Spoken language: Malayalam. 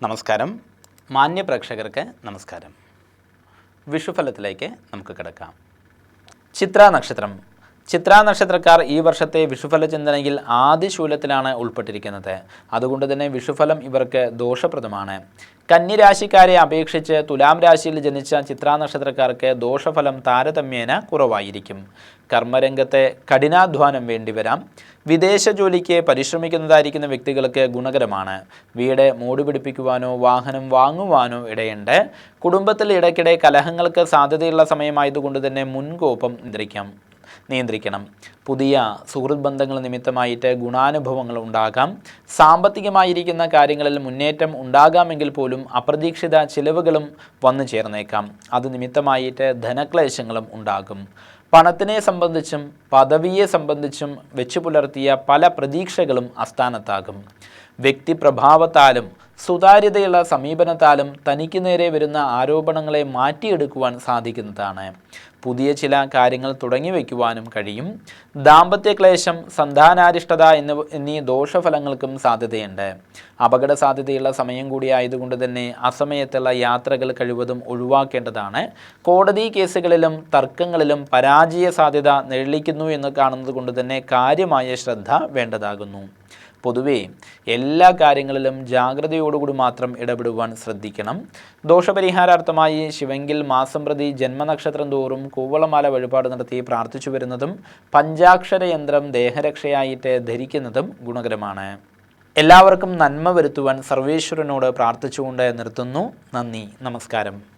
നമസ്കാരം. മാന്യ പ്രേക്ഷകർക്ക് നമസ്കാരം. വിഷുഫലത്തിലേക്ക് നമുക്ക് കിടക്കാം. ചിത്രാ നക്ഷത്രം. ചിത്രാ നക്ഷത്രക്കാർ ഈ വർഷത്തെ വിഷുഫല ചിന്തനയിൽ ആദ്യ ശൂലത്തിലാണ് ഉൾപ്പെട്ടിരിക്കുന്നത്. അതുകൊണ്ട് തന്നെ വിഷുഫലം ഇവർക്ക് ദോഷപ്രദമാണ്. കന്നിരാശിക്കാരെ അപേക്ഷിച്ച് തുലാം രാശിയിൽ ജനിച്ച ചിത്രാ നക്ഷത്രക്കാർക്ക് ദോഷഫലം താരതമ്യേന കുറവായിരിക്കും. കർമ്മരംഗത്തെ കഠിനാധ്വാനം വേണ്ടിവരാം. വിദേശ ജോലിക്ക് പരിശ്രമിക്കുന്നതായിരിക്കുന്ന വ്യക്തികൾക്ക് ഗുണകരമാണ്. വീട് മൂടുപിടിപ്പിക്കുവാനോ വാഹനം വാങ്ങുവാനോ ഇടയുണ്ട്. കുടുംബത്തിൽ ഇടയ്ക്കിടെ കലഹങ്ങൾക്ക് സാധ്യതയുള്ള സമയമായതുകൊണ്ട് തന്നെ മുൻകോപം നിയന്ത്രിക്കണം. പുതിയ സുഹൃത്ത് ബന്ധങ്ങൾ നിമിത്തമായിട്ട് ഗുണാനുഭവങ്ങൾ ഉണ്ടാകാം. സാമ്പത്തികമായിരിക്കുന്ന കാര്യങ്ങളിൽ മുന്നേറ്റം ഉണ്ടാകാമെങ്കിൽ പോലും അപ്രതീക്ഷിത ചിലവുകളും വന്നു ചേർന്നേക്കാം. അത് നിമിത്തമായിട്ട് ധനക്ലേശങ്ങളും ഉണ്ടാകും. പണത്തിനെ സംബന്ധിച്ചും പദവിയെ സംബന്ധിച്ചും വെച്ചു പുലർത്തിയ പല പ്രതീക്ഷകളും അസ്ഥാനത്താകും. വ്യക്തിപ്രഭാവത്താലും സുതാര്യതയുള്ള സമീപനത്താലും തനിക്ക് നേരെ വരുന്ന ആരോപണങ്ങളെ മാറ്റിയെടുക്കുവാൻ സാധിക്കുന്നതാണ്. പുതിയ ചില കാര്യങ്ങൾ തുടങ്ങി വയ്ക്കുവാനും കഴിയും. ദാമ്പത്യ ക്ലേശം, സന്താനാരിഷ്ടത എന്നീ ദോഷഫലങ്ങൾക്കും സാധ്യതയുണ്ട്. അപകട സാധ്യതയുള്ള സമയം കൂടി ആയതുകൊണ്ട് തന്നെ അസമയത്തുള്ള യാത്രകൾ കഴിവതും ഒഴിവാക്കേണ്ടതാണ്. കോടതി കേസുകളിലും തർക്കങ്ങളിലും പരാജയ സാധ്യത നിഴലിക്കുന്നു എന്ന് കാണുന്നത് കൊണ്ട് തന്നെ കാര്യമായ ശ്രദ്ധ വേണ്ടതാകുന്നു. പൊതുവെ എല്ലാ കാര്യങ്ങളിലും ജാഗ്രതയോടുകൂടി മാത്രം ഇടപെടുവാൻ ശ്രദ്ധിക്കണം. ദോഷപരിഹാരാർത്ഥമായി ശിവങ്കിൽ മാസം പ്രതി ജന്മനക്ഷത്രം തോറും കൂവളമാല വഴിപാട് നടത്തി പ്രാർത്ഥിച്ചു വരുന്നതും പഞ്ചാക്ഷര യന്ത്രം ദേഹരക്ഷയായിട്ട് ധരിക്കുന്നതും ഗുണകരമാണ്. എല്ലാവർക്കും നന്മ വരുത്തുവാൻ സർവേശ്വരനോട് പ്രാർത്ഥിച്ചുകൊണ്ട് നിർത്തുന്നു. നന്ദി, നമസ്കാരം.